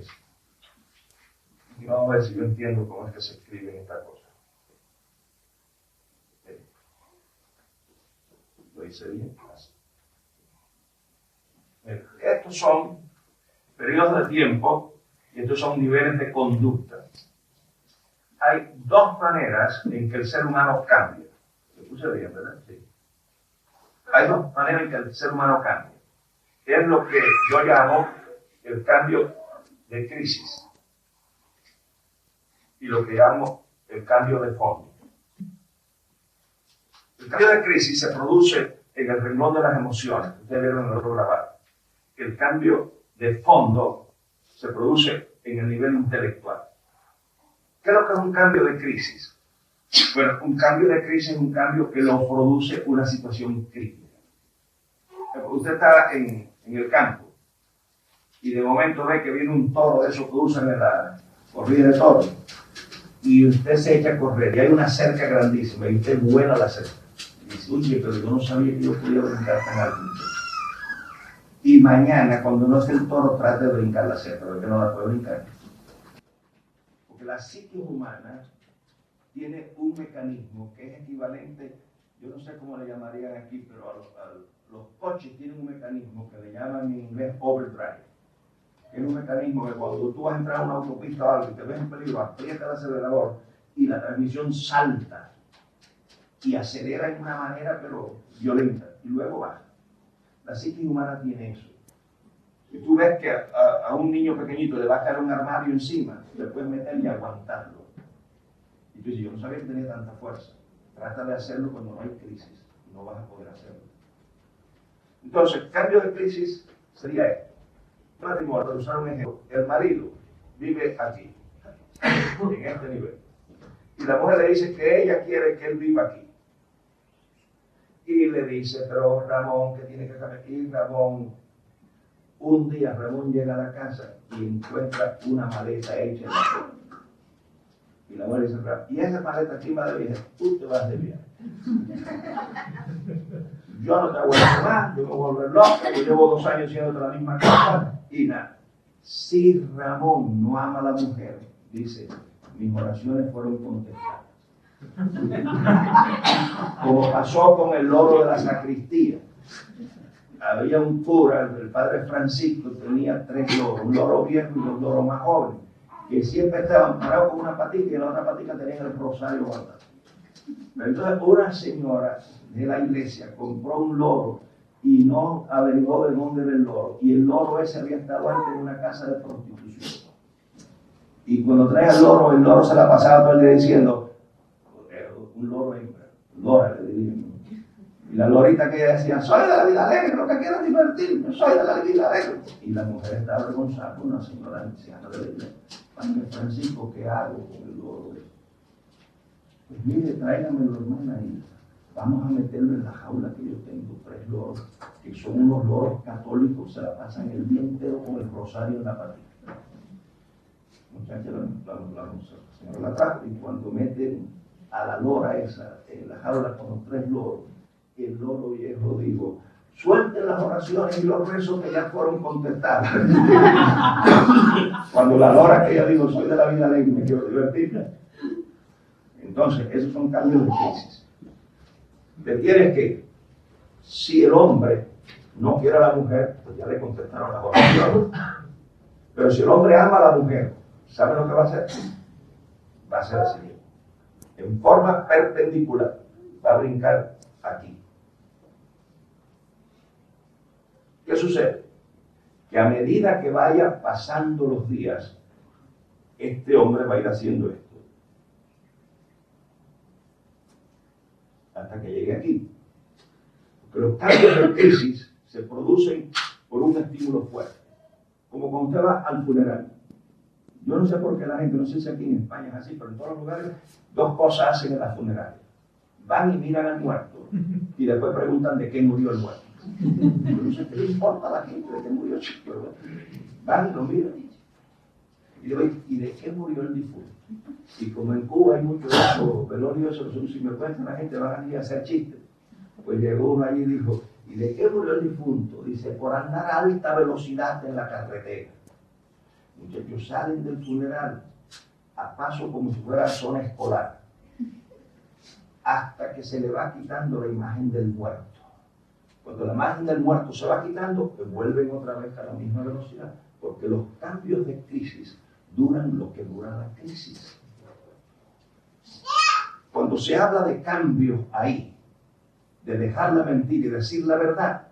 Y vamos a ver si yo entiendo cómo es que se escribe esta cosa. Lo hice bien. Miren, estos son periodos de tiempo y estos son niveles de conducta. Hay dos maneras en que el ser humano cambia. ¿Se puse bien, verdad? Sí. Hay dos maneras en que el ser humano cambia. Es lo que yo llamo el cambio de crisis y lo que llamo el cambio de fondo. El cambio de crisis se produce en el renglón de las emociones. Ustedes vieron en el otro grabado. El cambio de fondo se produce en el nivel intelectual. ¿Qué es lo que es un cambio de crisis? Bueno, un cambio de crisis es un cambio que lo produce una situación crítica. Usted está en el campo y de momento ve que viene un toro de esos que usan en la corrida de toros y usted se echa a correr y hay una cerca grandísima y usted vuela la cerca y dice, oye, pero yo no sabía que yo podía brincar tan alto. Y mañana, cuando no esté el toro, trate de brincar la cerca, porque no la puede brincar. Porque la psique humana tiene un mecanismo que es equivalente, yo no sé cómo le llamarían aquí, pero los coches tienen un mecanismo que le llaman en inglés overdrive. Es un mecanismo que cuando tú vas a entrar a una autopista o algo y te ves en peligro, aprieta el acelerador y la transmisión salta y acelera en una manera pero violenta y luego baja. La psique humana tiene eso. Si tú ves que a un niño pequeñito le va a caer un armario encima, le puedes meter y aguantarlo. Y tú dices, yo no sabía que tenía tanta fuerza. Trata de hacerlo cuando no hay crisis. No vas a poder hacerlo. Entonces, cambio de crisis sería esto. Un matrimonio, para usar un ejemplo, el marido vive aquí, en este nivel. Y la mujer le dice que ella quiere que él viva aquí. Y le dice, pero Ramón, que tiene que cambiar aquí, Ramón. Un día Ramón llega a la casa y encuentra una maleta hecha en la puerta. Y la mujer dice, ¿y esa maleta quién va de viaje? Tú te vas de viaje. Yo no te aguanto más, yo me voy a volver loco, yo llevo 2 años siendo la misma cosa y nada. Si Ramón no ama a la mujer, dice, mis oraciones fueron contestadas. Como pasó con el loro de la sacristía. Había un cura, el padre Francisco, tenía 3 loros, un loro viejo y 2 loros más jóvenes, que siempre estaban parados con una patita y en la otra patita tenían el rosario guardado. Pero entonces una señora de la iglesia compró un loro y no averiguó de dónde era el loro. Y el loro ese había estado antes en una casa de prostitución. Y cuando trae el loro se la pasaba todo el día diciendo, un loro hembra, Lora le dirían. Y la lorita que decía, soy de la vida alegre, lo que quiero es divertirme, soy de la vida alegre. Y la mujer estaba avergonzada con una señora anciana de la iglesia. Padre Francisco, ¿qué hago con el loro? Pues mire, tráigamelo, hermana, y vamos a meterlo en la jaula que yo tengo, 3 loros, que son unos loros católicos, se la pasan el día entero con el rosario en la patita. Muchacha, la señora la trajo, y cuando meten a la lora esa en la jaula con los 3 loros, el loro viejo dijo, suelten las oraciones y los rezos que ya fueron contestados. Cuando la lora que ella dijo, soy de la vida alegre, me quiero divertir. Entonces, esos son cambios de crisis. Te tienes que, si el hombre no quiere a la mujer, pues ya le contestaron las oraciones. Pero si el hombre ama a la mujer, ¿sabe lo que va a hacer? Va a ser así. En forma perpendicular, va a brincar aquí. ¿Qué sucede? Que a medida que vaya pasando los días, este hombre va a ir haciendo esto. Hasta que llegue aquí. Porque los cambios de crisis se producen por un estímulo fuerte. Como cuando usted va al funeral. Yo no sé por qué la gente, no sé si aquí en España es así, pero en todos los lugares 2 cosas hacen en las funerales. Van y miran al muerto y después preguntan de qué murió el muerto. Yo no sé qué le importa a la gente de qué murió el chico. Van y lo miran. Y le digo, ¿y de qué murió el difunto? Y como en Cuba hay mucho de eso, velorios, eso son sinvergüenza, la gente va a hacer chistes. Pues llegó uno allí y dijo, ¿y de qué murió el difunto? Dice, por andar a alta velocidad en la carretera. Muchachos salen del funeral a paso como si fuera zona escolar, hasta que se le va quitando la imagen del muerto. Cuando la imagen del muerto se va quitando, pues vuelven otra vez a la misma velocidad, porque los cambios de crisis duran lo que dura la crisis. Cuando se habla de cambios ahí, de dejar la mentira y decir la verdad,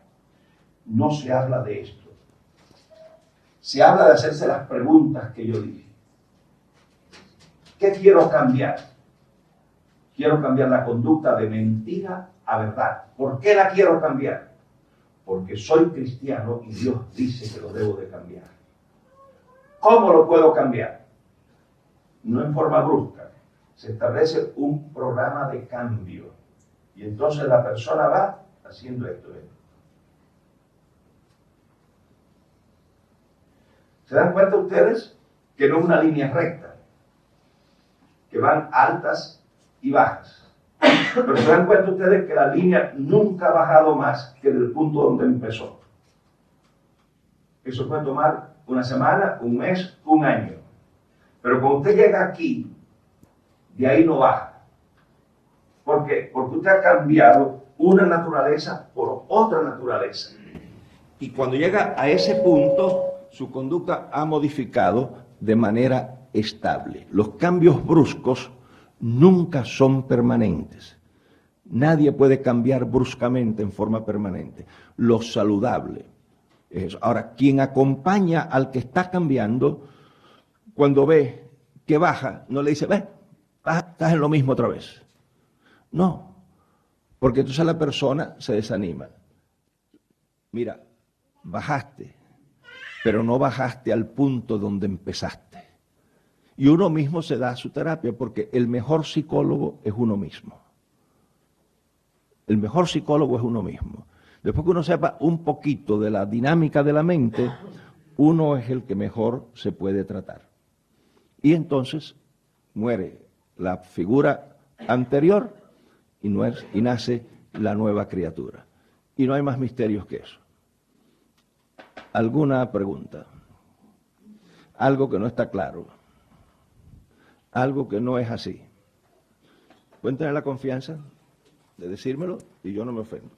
no se habla de esto. Se habla de hacerse las preguntas que yo dije. ¿Qué quiero cambiar? Quiero cambiar la conducta de mentira a verdad. ¿Por qué la quiero cambiar? Porque soy cristiano y Dios dice que lo debo de cambiar. ¿Cómo lo puedo cambiar? No en forma brusca. Se establece un programa de cambio. Y entonces la persona va haciendo esto. ¿Se dan cuenta ustedes que no es una línea recta? Que van altas y bajas. Pero se dan cuenta ustedes que la línea nunca ha bajado más que del punto donde empezó. Eso puede tomar una semana, un mes, un año. Pero cuando usted llega aquí, de ahí no baja. ¿Por qué? Porque usted ha cambiado una naturaleza por otra naturaleza. Y cuando llega a ese punto, su conducta ha modificado de manera estable. Los cambios bruscos nunca son permanentes. Nadie puede cambiar bruscamente en forma permanente. Lo saludable es eso. Ahora, quien acompaña al que está cambiando, cuando ve que baja, no le dice, ve, estás en lo mismo otra vez. No, porque entonces la persona se desanima. Mira, bajaste, pero no bajaste al punto donde empezaste. Y uno mismo se da su terapia, porque el mejor psicólogo es uno mismo. El mejor psicólogo es uno mismo. Después que uno sepa un poquito de la dinámica de la mente, uno es el que mejor se puede tratar. Y entonces muere la figura anterior y nace la nueva criatura. Y no hay más misterios que eso. ¿Alguna pregunta? Algo que no está claro. Algo que no es así. Pueden tener la confianza de decírmelo y yo no me ofendo.